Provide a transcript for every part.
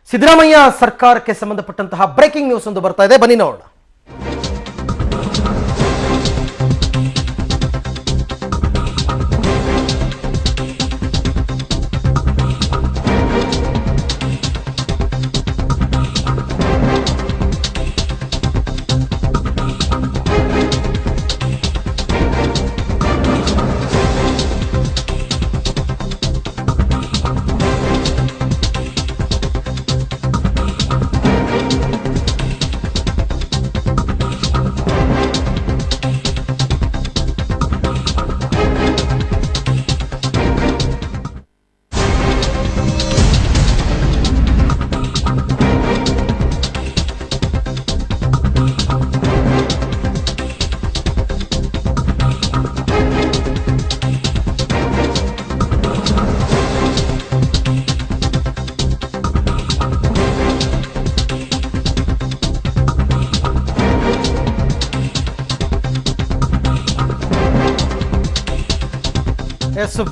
ಸಿದ್ದರಾಮಯ್ಯ ಸರ್ಕಾರಕ್ಕೆ ಸಂಬಂಧಪಟ್ಟಂತಹ breaking news ಒಂದು ಬರ್ತಾ ಇದೆ, ಬನ್ನಿ ನೋಡೋಣ.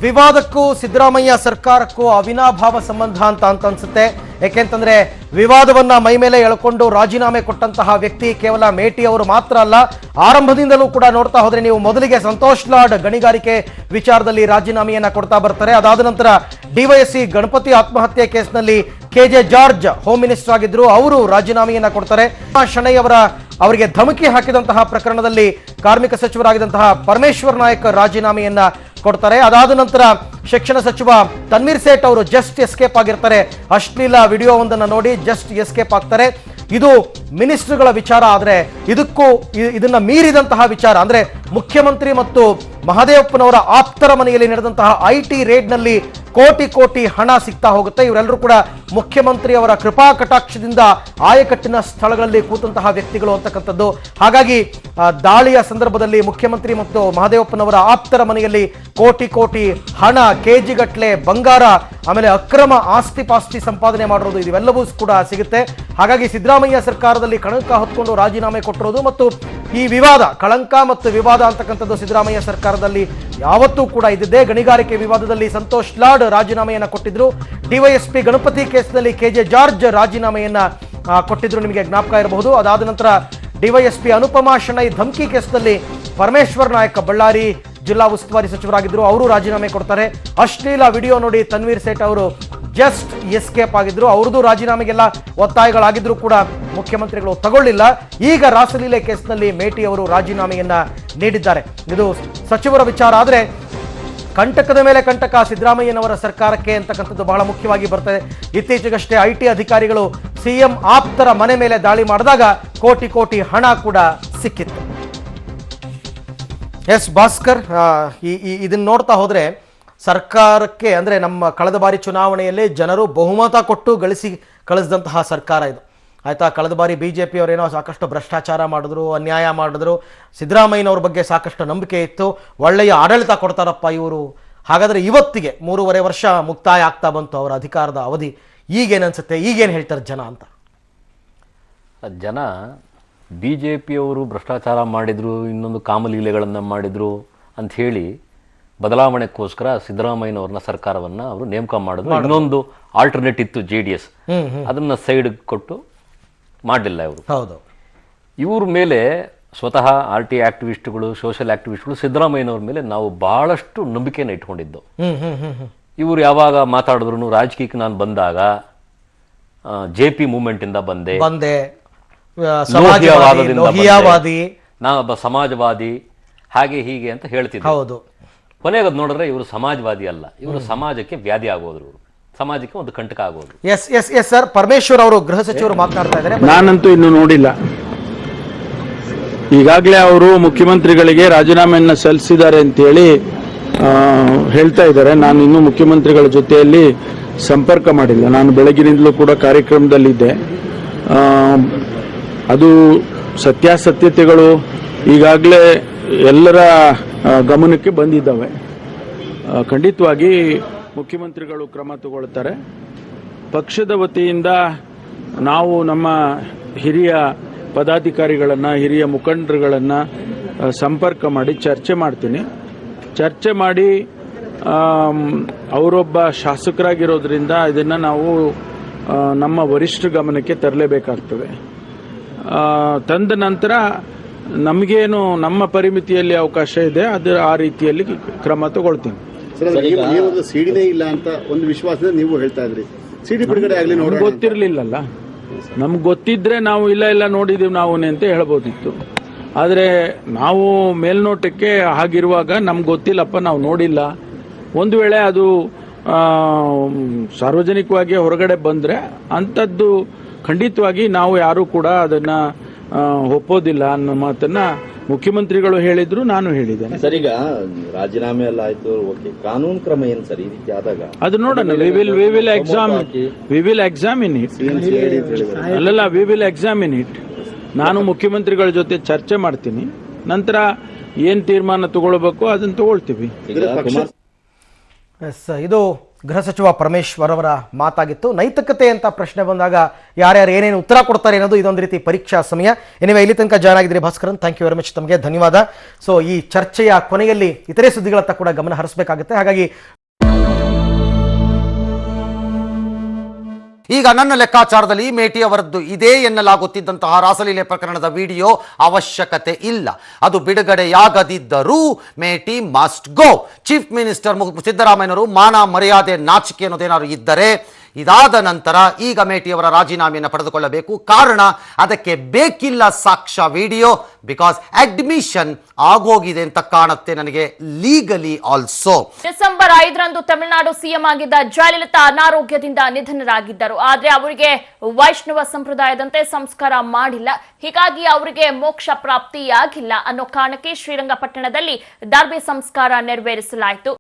ವಿವಾದಕ್ಕೂ ಸಿದ್ದರಾಮಯ್ಯ ಸರ್ಕಾರಕ್ಕೂ ಅವಿನಾಭಾವ ಸಂಬಂಧ ಅಂತ ಅನ್ಸುತ್ತೆ. ಯಾಕೆಂತಂದ್ರೆ ವಿವಾದವನ್ನ ಮೈ ಮೇಲೆ ಎಳ್ಕೊಂಡು ರಾಜೀನಾಮೆ ಕೊಟ್ಟಂತಹ ವ್ಯಕ್ತಿ ಕೇವಲ ಮೇಟಿ ಅವರು ಮಾತ್ರ ಅಲ್ಲ, ಆರಂಭದಿಂದಲೂ ಕೂಡ ನೋಡ್ತಾ ಹೋದ್ರೆ ನೀವು ಮೊದಲಿಗೆ ಸಂತೋಷ್ ಲಾಡ್ ಗಣಿಗಾರಿಕೆ ವಿಚಾರದಲ್ಲಿ ರಾಜೀನಾಮೆಯನ್ನ ಕೊಡ್ತಾ ಬರ್ತಾರೆ. ಅದಾದ ನಂತರ ಡಿವೈಎಸ್ಸಿ ಗಣಪತಿ ಆತ್ಮಹತ್ಯೆ ಕೇಸ್ನಲ್ಲಿ KJ ಜಾರ್ಜ್ ಹೋಮ್ ಮಿನಿಸ್ಟರ್ ಆಗಿದ್ರು, ಅವರು ರಾಜೀನಾಮೆಯನ್ನ ಕೊಡ್ತಾರೆ. ಶೆಣೈ ಅವರಿಗೆ ಧಮಕಿ ಹಾಕಿದಂತಹ ಪ್ರಕರಣದಲ್ಲಿ ಕಾರ್ಮಿಕ ಸಚಿವರಾಗಿದ್ದಂತಹ ಪರಮೇಶ್ವರ್ ನಾಯಕ್ ರಾಜೀನಾಮೆಯನ್ನ ಕೊಡ್ತಾರೆ. ಅದಾದ ನಂತರ ಶಿಕ್ಷಣ ಸಚಿವ ತನ್ವೀರ್ ಸೇಠ್ ಅವರು ಜಸ್ಟ್ ಎಸ್ಕೇಪ್ ಆಗಿರ್ತಾರೆ. ಅಶ್ಲೀಲ ವಿಡಿಯೋ ಒಂದನ್ನು ನೋಡಿ ಜಸ್ಟ್ ಎಸ್ಕೇಪ್ ಆಗ್ತಾರೆ. ಇದು ಮಿನಿಸ್ಟರ್ಗಳ ವಿಚಾರ. ಆದರೆ ಇದನ್ನ ಮೀರಿದಂತಹ ವಿಚಾರ ಅಂದ್ರೆ ಮುಖ್ಯಮಂತ್ರಿ ಮತ್ತು ಮಹದೇವಪ್ಪನವರ ಆಪ್ತರ ಮನೆಯಲ್ಲಿ ನಡೆದಂತಹ IT ರೇಡ್ನಲ್ಲಿ ಕೋಟಿ ಹಣ ಸಿಗ್ತಾ ಹೋಗುತ್ತೆ. ಇವರೆಲ್ಲರೂ ಕೂಡ ಮುಖ್ಯಮಂತ್ರಿ ಅವರ ಕೃಪಾ ಕಟಾಕ್ಷದಿಂದ ಆಯಕಟ್ಟಿನ ಸ್ಥಳಗಳಲ್ಲಿ ಕೂತಂತಹ ವ್ಯಕ್ತಿಗಳು ಅಂತಕ್ಕಂಥದ್ದು. ಹಾಗಾಗಿ ದಾಳಿಯ ಸಂದರ್ಭದಲ್ಲಿ ಮುಖ್ಯಮಂತ್ರಿ ಮತ್ತು ಮಹದೇವಪ್ಪನವರ ಆಪ್ತರ ಮನೆಯಲ್ಲಿ ಕೋಟಿ ಹಣ, ಕೆಜಿಗಟ್ಟಲೆ ಬಂಗಾರ, ಆಮೇಲೆ ಅಕ್ರಮ ಆಸ್ತಿ ಪಾಸ್ತಿ ಸಂಪಾದನೆ ಮಾಡಿರೋದು ಇವೆಲ್ಲವೂ ಕೂಡ ಸಿಗುತ್ತೆ. ಹಾಗಾಗಿ ಸಿದ್ದರಾಮಯ್ಯ ಸರ್ಕಾರದಲ್ಲಿ ಕಳಂಕ ಹೊತ್ಕೊಂಡು ರಾಜೀನಾಮೆ ಕೊಟ್ಟಿರೋದು ಮತ್ತು ಈ ವಿವಾದ, ಕಳಂಕ ಮತ್ತು ವಿವಾದ ಅಂತಕ್ಕಂಥದ್ದು ಸಿದ್ದರಾಮಯ್ಯ ಸರ್ಕಾರದಲ್ಲಿ ಯಾವತ್ತೂ ಕೂಡ ಇದ್ದಿದೆ. ಗಣಿಗಾರಿಕೆ ವಿವಾದದಲ್ಲಿ ಸಂತೋಷ್ ಲಾಡ್ ರಾಜೀನಾಮೆಯನ್ನ ಕೊಟ್ಟಿದ್ರು. ಡಿವೈಎಸ್ಪಿ ಗಣಪತಿ ಕೇಸ್ನಲ್ಲಿ KJ ಜಾರ್ಜ್ ರಾಜೀನಾಮೆಯನ್ನ ಕೊಟ್ಟಿದ್ರು, ನಿಮಗೆ ಜ್ಞಾಪಕ ಇರಬಹುದು. ಅದಾದ ನಂತರ ಡಿವೈಎಸ್ಪಿ ಅನುಪಮಾ ಶೆಣೈ ಧಮಕಿ ಕೇಸ್ನಲ್ಲಿ ಪರಮೇಶ್ವರ್ ನಾಯಕ್ ಬಳ್ಳಾರಿ ಜಿಲ್ಲಾ ಉಸ್ತುವಾರಿ ಸಚಿವರಾಗಿದ್ರು, ಅವರು ರಾಜೀನಾಮೆ ಕೊಡ್ತಾರೆ. ಅಶ್ಲೀಲ ವಿಡಿಯೋ ನೋಡಿ ತನ್ವೀರ್ ಸೇಠ್ ಅವರು ಜಸ್ಟ್ ಎಸ್ಕೇಪ್ ಆಗಿದ್ರು, ಅವ್ರದ್ದು ರಾಜೀನಾಮೆಗೆಲ್ಲ ಒತ್ತಾಯಗಳಾಗಿದ್ರು ಕೂಡ ಮುಖ್ಯಮಂತ್ರಿಗಳು ತಗೊಳ್ಳಿಲ್ಲ. ಈಗ ರಾಸಲೀಲೆ ಕೇಸ್ನಲ್ಲಿ ಮೇಟಿ ಅವರು ರಾಜೀನಾಮೆಯನ್ನ ನೀಡಿದ್ದಾರೆ. ಇದು ಸಚಿವರ ವಿಚಾರ. ಆದರೆ ಕಂಟಕದ ಮೇಲೆ ಕಂಟಕ ಸಿದ್ದರಾಮಯ್ಯನವರ ಸರ್ಕಾರಕ್ಕೆ ಅಂತಕ್ಕಂಥದ್ದು ಬಹಳ ಮುಖ್ಯವಾಗಿ ಬರ್ತದೆ. ಇತ್ತೀಚೆಗಷ್ಟೇ IT ಅಧಿಕಾರಿಗಳು CM ಆಪ್ತರ ಮನೆ ಮೇಲೆ ದಾಳಿ ಮಾಡಿದಾಗ ಕೋಟಿ ಹಣ ಕೂಡ ಸಿಕ್ಕಿತ್ತು. ಎಸ್ ಭಾಸ್ಕರ್, ಇದನ್ನ ನೋಡ್ತಾ ಹೋದ್ರೆ ಸರ್ಕಾರಕ್ಕೆ ಅಂದ್ರೆ ನಮ್ಮ ಕಳೆದ ಬಾರಿ ಚುನಾವಣೆಯಲ್ಲಿ ಜನರು ಬಹುಮತ ಕೊಟ್ಟು ಕಳಿಸಿದಂತಹ ಸರ್ಕಾರ ಇದು, ಆಯ್ತಾ. ಕಳೆದ ಬಾರಿ BJP ಅವರೇನೋ ಸಾಕಷ್ಟು ಭ್ರಷ್ಟಾಚಾರ ಮಾಡಿದ್ರು, ಅನ್ಯಾಯ ಮಾಡಿದ್ರು, ಸಿದ್ದರಾಮಯ್ಯನವ್ರ ಬಗ್ಗೆ ಸಾಕಷ್ಟು ನಂಬಿಕೆ ಇತ್ತು, ಒಳ್ಳೆಯ ಆಡಳಿತ ಕೊಡ್ತಾರಪ್ಪ ಇವರು. ಹಾಗಾದ್ರೆ ಇವತ್ತಿಗೆ 3.5 ವರ್ಷ ಮುಕ್ತಾಯ ಆಗ್ತಾ ಬಂತು ಅವರ ಅಧಿಕಾರದ ಅವಧಿ. ಈಗೇನನ್ಸುತ್ತೆ, ಈಗೇನು ಹೇಳ್ತಾರೆ ಜನ ಅಂತ? ಜನ BJPಯವರು ಭ್ರಷ್ಟಾಚಾರ ಮಾಡಿದ್ರು, ಇನ್ನೊಂದು ಕಾಮಲೀಲೆಗಳನ್ನು ಮಾಡಿದ್ರು ಅಂಥೇಳಿ ಬದಲಾವಣೆಗೋಸ್ಕರ ಸಿದ್ದರಾಮಯ್ಯನವ್ರನ್ನ ಸರ್ಕಾರವನ್ನು ಅವರು ನೇಮಕ ಮಾಡಿದ್ರು. ಇನ್ನೊಂದು ಆಲ್ಟರ್ನೇಟ್ ಇತ್ತು JDS, ಅದನ್ನು ಸೈಡ್ ಕೊಟ್ಟು ಮಾಡಲಿಲ್ಲ ಇವರು. ಹೌದು, ಇವ್ರ ಮೇಲೆ ಸ್ವತಃ RT ಆಕ್ಟಿವಿಸ್ಟ್ಗಳು, ಸೋಷಿಯಲ್ ಆಕ್ಟಿವಿಸ್ಟ್ಗಳು ಸಿದ್ದರಾಮಯ್ಯನವ್ರ ಮೇಲೆ ನಾವು ಬಹಳಷ್ಟು ನಂಬಿಕೆಯನ್ನು ಇಟ್ಕೊಂಡಿದ್ದು. ಇವರು ಯಾವಾಗ ಮಾತಾಡಿದ್ರು, ರಾಜಕೀಯಕ್ಕೆ ನಾನು ಬಂದಾಗ JP ಮೂವ್ಮೆಂಟಿಂದ ಬಂದೆ, ಲೋಹಿಯಾವಾದಿ, ನಾನೊಬ್ಬ ಸಮಾಜವಾದಿ, ಹಾಗೆ ಹೀಗೆ ಅಂತ ಹೇಳ್ತಿದ್ದೆ. ಹೌದು, ಕೊನೆಗೆ ನೋಡಿದ್ರೆ ಇವರು ಸಮಾಜವಾದಿ ಅಲ್ಲ, ಇವರು ಸಮಾಜಕ್ಕೆ ವ್ಯಾಧಿ ಆಗೋದ್ರು, ಸಮಾಜಕ್ಕೆ ಒಂದು ಕಂಟಕ ಆಗೋದು. ಎಸ್ ಸರ್, ಪರಮೇಶ್ವರ್ ಅವರು ಗೃಹ ಸಚಿವರು ಮಾತನಾಡ್ತಾ ಇದ್ದಾರೆ. ನಾನಂತೂ ಇನ್ನು ನೋಡಿಲ್ಲ. ಈಗಾಗಲೇ ಅವರು ಮುಖ್ಯಮಂತ್ರಿಗಳಿಗೆ ರಾಜೀನಾಮೆಯನ್ನ ಸಲ್ಲಿಸಿದ್ದಾರೆ ಅಂತೇಳಿ ಹೇಳ್ತಾ ಇದ್ದಾರೆ. ನಾನು ಇನ್ನೂ ಮುಖ್ಯಮಂತ್ರಿಗಳ ಜೊತೆಯಲ್ಲಿ ಸಂಪರ್ಕ ಮಾಡಿಲ್ಲ. ನಾನು ಬೆಳಗಿನಿಂದಲೂ ಕೂಡ ಕಾರ್ಯಕ್ರಮದಲ್ಲಿದ್ದೆ. ಅದು ಸತ್ಯಾಸತ್ಯತೆಗಳು ಈಗಾಗಲೇ ಎಲ್ಲರ ಗಮನಕ್ಕೆ ಬಂದಿದ್ದಾವೆ. ಖಂಡಿತವಾಗಿ ಮುಖ್ಯಮಂತ್ರಿಗಳು ಕ್ರಮ ತಗೊಳ್ತಾರೆ. ಪಕ್ಷದ ವತಿಯಿಂದ ನಾವು ನಮ್ಮ ಹಿರಿಯ ಪದಾಧಿಕಾರಿಗಳನ್ನು, ಹಿರಿಯ ಮುಖಂಡರುಗಳನ್ನು ಸಂಪರ್ಕ ಮಾಡಿ ಚರ್ಚೆ ಮಾಡ್ತೀನಿ. ಚರ್ಚೆ ಮಾಡಿ ಅವರೊಬ್ಬ ಶಾಸಕರಾಗಿರೋದ್ರಿಂದ ಇದನ್ನು ನಾವು ನಮ್ಮ ವರಿಷ್ಠರ ಗಮನಕ್ಕೆ ತರಲೇಬೇಕಾಗ್ತದೆ. ತಂದ ನಂತರ ನಮಗೇನು ನಮ್ಮ ಪರಿಮಿತಿಯಲ್ಲಿ ಅವಕಾಶ ಇದೆ ಅದು ಆ ರೀತಿಯಲ್ಲಿ ಕ್ರಮ ತಗೊಳ್ತೀನಿ. ಸಿಡಿನೇ ಇಲ್ಲ ಅಂತ ಒಂದು ವಿಶ್ವಾಸದಿಂದ ನೀವು ಹೇಳ್ತಾ ಇದ್ರಿ, ಸಿಡಿ ಬಿಡುಗಡೆ ಆಗಲಿ ನೋಡಿ ಗೊತ್ತಿರಲಿಲ್ಲಲ್ಲ. ನಮ್ಗೆ ಗೊತ್ತಿದ್ರೆ ನಾವು ಇಲ್ಲ ನೋಡಿದೀವಿ ನಾವು ಅಂತ ಹೇಳ್ಬೋದಿತ್ತು. ಆದರೆ ನಾವು ಮೇಲ್ನೋಟಕ್ಕೆ ಹಾಗಿರುವಾಗ ನಮ್ಗೆ ಗೊತ್ತಿಲ್ಲಪ್ಪ, ನಾವು ನೋಡಿಲ್ಲ. ಒಂದು ವೇಳೆ ಅದು ಸಾರ್ವಜನಿಕವಾಗಿ ಹೊರಗಡೆ ಬಂದರೆ ಅಂಥದ್ದು ಖಂಡಿತವಾಗಿ ನಾವು ಯಾರೂ ಕೂಡ ಅದನ್ನು ಒಪ್ಪೋದಿಲ್ಲ ಅನ್ನೋ ಮಾತನ್ನ ಮುಖ್ಯಮಂತ್ರಿಗಳು ಹೇಳಿದ್ರು, ನಾನು ಹೇಳಿದ್ದೇನೆ. ಸರ್, ಈಗ ರಾಜೀನಾಮೆ ಎಲ್ಲ ಆಯ್ತು, ಓಕೆ, ಕಾನೂನು ಕ್ರಮ ಏನು ಸರ್ ಈ ರೀತಿ ಆದಾಗ? ಅದು ನೋಡೋಣ. We will examine it. ಅಲ್ಲಲ್ಲ, ವಿ ವಿಲ್ ಎಕ್ಸಾಮಿನ್ ಇಟ್. ನಾನು ಮುಖ್ಯಮಂತ್ರಿಗಳ ಜೊತೆ ಚರ್ಚೆ ಮಾಡ್ತೀನಿ. ನಂತರ ಏನ್ ತೀರ್ಮಾನ ತಗೊಳ್ಬೇಕು ಅದನ್ನು ತಗೊಳ್ತೀವಿ. ಇದು ಗೃಹ ಸಚಿವ ಪರಮೇಶ್ವರ್ ಅವರ ಮಾತಾಗಿತ್ತು. ನೈತಿಕತೆ ಅಂತ ಪ್ರಶ್ನೆ ಬಂದಾಗ ಯಾರ್ಯಾರು ಏನೇನು ಉತ್ತರ ಕೊಡ್ತಾರೆ ಅನ್ನೋದು ಇದೊಂದು ರೀತಿ ಪರೀಕ್ಷಾ ಸಮಯ. ಎನಿವೆ, ಇಲ್ಲಿ ತನಕ ಜಾಯ್ನ್ ಆಗಿದ್ರಿ Bhaskaran, thank you very much, ತಮಗೆ ಧನ್ಯವಾದ. ಸೊ ಈ ಚರ್ಚೆಯ ಕೊನೆಯಲ್ಲಿ ಇತರೆ ಸುದ್ದಿಗಳತ್ತ ಕೂಡ ಗಮನ ಹರಿಸಬೇಕಾಗುತ್ತೆ. ಹಾಗಾಗಿ ಈಗ ನನ್ನ ಲೆಕ್ಕಾಚಾರದಲ್ಲಿ ಮೇಟಿ ಅವರದ್ದು ಇದೇ ಎನ್ನಲಾಗುತ್ತಿದ್ದಂತಹ ರಾಸಲೀಲೆ ಪ್ರಕರಣದ ವಿಡಿಯೋ ಅವಶ್ಯಕತೆ ಇಲ್ಲ. ಅದು ಬಿಡುಗಡೆಯಾಗದಿದ್ದರೂ ಮೇಟಿ ಮಸ್ಟ್ ಗೋ. ಚೀಫ್ ಮಿನಿಸ್ಟರ್ ಸಿದ್ದರಾಮಯ್ಯನವರು ಮಾನ ಮರ್ಯಾದೆ ನಾಚಿಕೆ ಅನ್ನೋದೇನಾದ್ರು ಇದ್ದರೆ ಇದಾದ ನಂತರ ಈಗ ಮೇಟಿಯವರ ರಾಜೀನಾಮೆಯನ್ನು ಪಡೆದುಕೊಳ್ಳಬೇಕು. ಕಾರಣ ಅದಕ್ಕೆ ಬೇಕಿಲ್ಲ ಸಾಕ್ಷ್ಯ ವಿಡಿಯೋ, ಬಿಕಾಸ್ ಅಡ್ಮಿಷನ್ ಆಗೋಗಿದೆ ಅಂತ ಕಾಣುತ್ತೆ ನನಗೆ ಲೀಗಲಿ ಆಲ್ಸೋ. ಡಿಸೆಂಬರ್ 5ರಂದು ತಮಿಳುನಾಡು ಸಿಎಂ ಆಗಿದ್ದ ಜಯಲಲಿತಾ ಅನಾರೋಗ್ಯದಿಂದ ನಿಧನರಾಗಿದ್ದರು. ಆದ್ರೆ ಅವರಿಗೆ ವೈಷ್ಣವ ಸಂಪ್ರದಾಯದಂತೆ ಸಂಸ್ಕಾರ ಮಾಡಿಲ್ಲ, ಹೀಗಾಗಿ ಅವರಿಗೆ ಮೋಕ್ಷ ಪ್ರಾಪ್ತಿಯಾಗಿಲ್ಲ ಅನ್ನೋ ಕಾರಣಕ್ಕೆ ಶ್ರೀರಂಗಪಟ್ಟಣದಲ್ಲಿ ದಾರ್ಬೆ ಸಂಸ್ಕಾರ ನೆರವೇರಿಸಲಾಯಿತು.